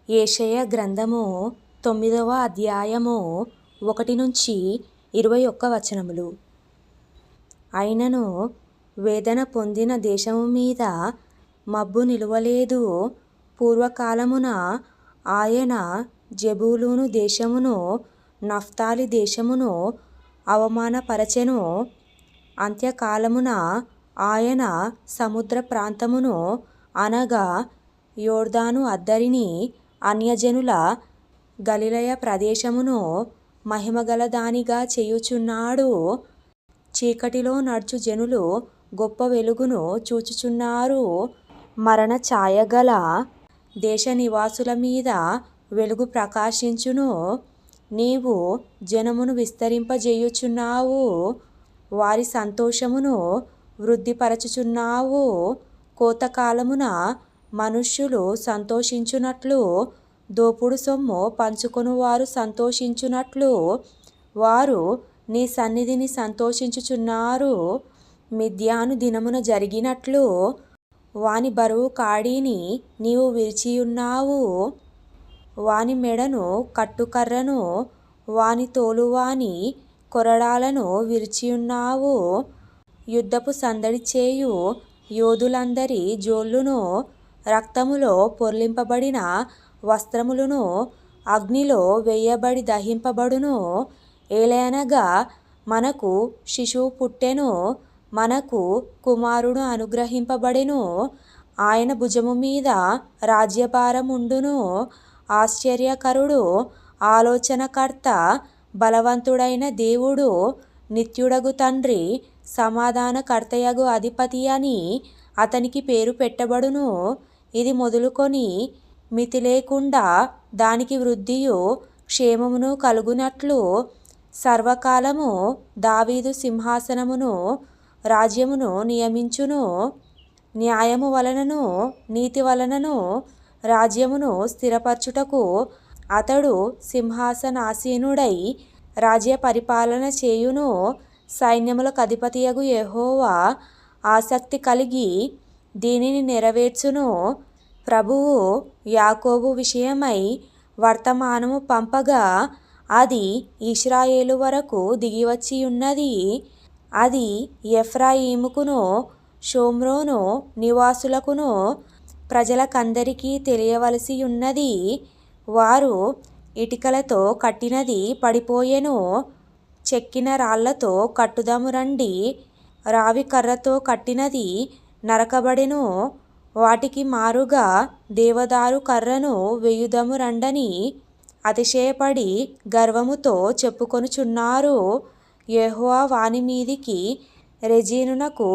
యెషయా గ్రంథము 9వ అధ్యాయము 1-21 అయినను వేదన పొందిన దేశము మీద మబ్బు నిలువలేదు. పూర్వకాలమున ఆయన జెబూలూను దేశమును నఫ్తాలి దేశమును అవమానపరచెను. అంత్యకాలమున ఆయన సముద్ర ప్రాంతమును అనగా యొర్దాను అద్దరిని అన్యజనుల గలిలయ ప్రదేశమును మహిమగలదానిగా చేయుచున్నాడు. చీకటిలో నడుచు జనులు గొప్ప వెలుగును చూచుచున్నారు. మరణ ఛాయగల దేశ నివాసుల మీద వెలుగు ప్రకాశించును. నీవు జనమును విస్తరింపజేయుచున్నావు, వారి సంతోషమును వృద్ధిపరచుచున్నావు. కోతకాలమున మనుష్యులు సంతోషించునట్లు, దోపుడు సొమ్ము పంచుకొనువారు సంతోషించునట్లు వారు నీ సన్నిధిని సంతోషించుచున్నారు. మిద్యాను దినమున జరిగినట్లు వాని బరువు కాడిని నీవు విరిచియున్నావు. వాని మెడను కట్టుకర్రను వాని తోలువాని కొరడాలను విరిచియున్నావు. యుద్ధపు సందడి చేయు యోధులందరి జోళ్ళును, రక్తములో పొర్లింపబడిన వస్త్రములను అగ్నిలో వేయబడి దహింపబడును. ఏలయనగా మనకు శిశువు పుట్టెను, మనకు కుమారుడు అనుగ్రహింపబడెను. ఆయన భుజము మీద రాజ్యభారముండును. ఆశ్చర్యకరుడు, ఆలోచనకర్త, బలవంతుడైన దేవుడు, నిత్యుడగు తండ్రి, సమాధానకర్తయగు అధిపతి అని అతనికి పేరు పెట్టబడును. ఇది మొదలుకొని మితి లేకుండా దానికి వృద్ధియు క్షేమమును కలుగునట్లు సర్వకాలము దావీదు సింహాసనమును రాజ్యమును నియమించును. న్యాయము వలనను నీతి వలనను రాజ్యమును స్థిరపరచుటకు అతడు సింహాసనాసీనుడై రాజ్య పరిపాలన చేయును. సైన్యములకు అధిపతియగు యెహోవా ఆసక్తి కలిగి దీనిని నెరవేర్చును. ప్రభువు యాకోబు విషయమై వర్తమానము పంపగా అది ఇశ్రాయేలు వరకు దిగివచ్చియున్నది. అది ఎఫ్రాయిముకును షోమ్రోను నివాసులకును ప్రజలకందరికీ తెలియవలసియున్నది. వారు ఇటికలతో కట్టినది పడిపోయెను, చెక్కిన రాళ్లతో కట్టుదము రండి. రావి కర్రతో కట్టినది నరకబడెను, వాటికి మారుగా దేవదారు కర్రను వేయుదము రండని అతిశయపడి గర్వముతో చెప్పుకొనుచున్నారు. యెహోవా వాని మీదికి రెజీనునకు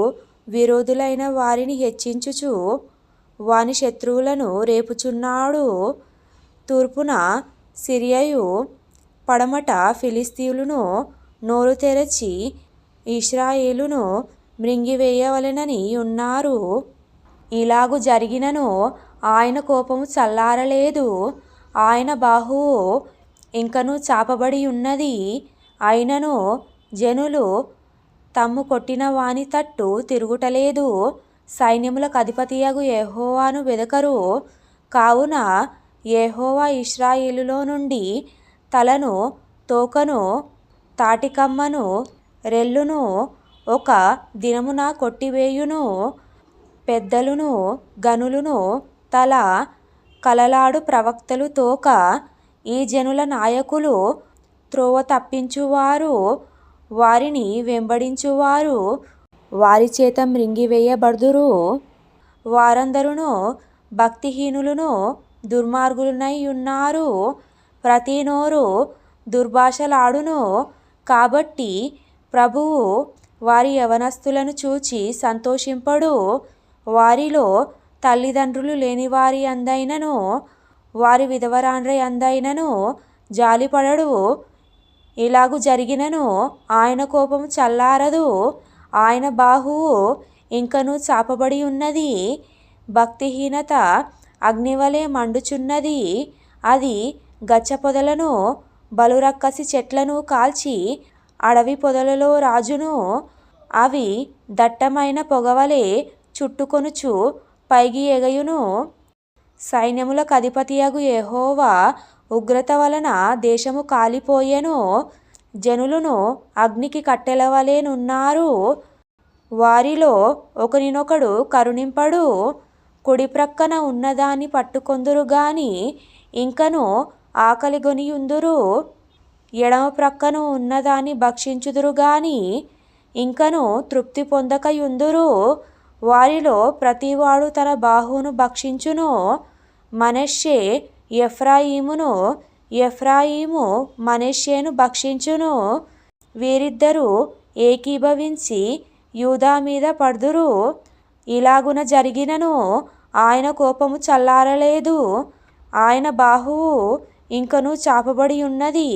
విరోధులైన వారిని హెచ్చించుచు వాని శత్రువులను రేపుచున్నాడు. తూర్పున సిరియయు పడమట ఫిలిష్తీయులను నోరు తెరచి ఇశ్రాయేలును మ్రింగివేయవలెనని ఉన్నారు. ఇలాగు జరిగినను ఆయన కోపము చల్లారలేదు, ఆయన బాహువు ఇంకనూ చాపబడి ఉన్నది. అయినను జనులు తమ్ము కొట్టిన వాని తట్టు తిరుగుటలేదు, సైన్యములకు అధిపతియగు యెహోవాను వెదకరు. కావున యెహోవా ఇశ్రాయేలులో నుండి తలను, తోకను, తాటికమ్మను, రెల్లును ఒక దినమున కొట్టివేయును. పెద్దలును గనులును తల, కలలాడు ప్రవక్తలు తోక, ఈ జనుల నాయకులు త్రోవ తప్పించువారు, వారిని వెంబడించువారు వారి చేత మ్రింగివేయబడుదురు. వారందరును భక్తిహీనులను దుర్మార్గులనై ఉన్నారు. ప్రతి నోరు దుర్భాషలాడును. కాబట్టి ప్రభువు వారి యవనస్తులను చూచి సంతోషింపడు. వారిలో తల్లిదండ్రులు లేనివారి అందైనను వారి విధవరాండ్ర అందైనను జాలిపడడు. ఇలాగు జరిగినను ఆయన కోపము చల్లారదు, ఆయన బాహువు ఇంకనూ చాపబడి ఉన్నది. భక్తిహీనత అగ్నివలె మండుచున్నది, అది గచ్చ పొదలను బలురక్కసి చెట్లను కాల్చి అడవి పొదలలో రాజును. అవి దట్టమైన పొగవలె చుట్టుకొనుచు పైకి ఎగయును. సైన్యములకు అధిపతియగు యెహోవా ఉగ్రత వలన దేశము కాలిపోయెను. జనులను అగ్నికి కట్టెలవలెనున్నారు. వారిలో ఒకనినొకడు కరుణింపడు. కుడి ప్రక్కన ఉన్నదాన్ని పట్టుకొందురు గాని ఇంకను ఆకలిగొనియుందురు. ఎడమ ప్రక్కన ఉన్నదాన్ని భక్షించుదురు గాని ఇంకను తృప్తి పొందకయుందురు. వారిలో ప్రతివాడు తన బాహువును భక్షించును. మనష్షే ఎఫ్రాయిమును, ఎఫ్రాయిము మనష్షేను భక్షించును. వీరిద్దరూ ఏకీభవించి యూదా మీద పడుదురు. ఇలాగున జరిగినను ఆయన కోపము చల్లారలేదు. ఆయన బాహువు ఇంకనూ చాపబడి ఉన్నది.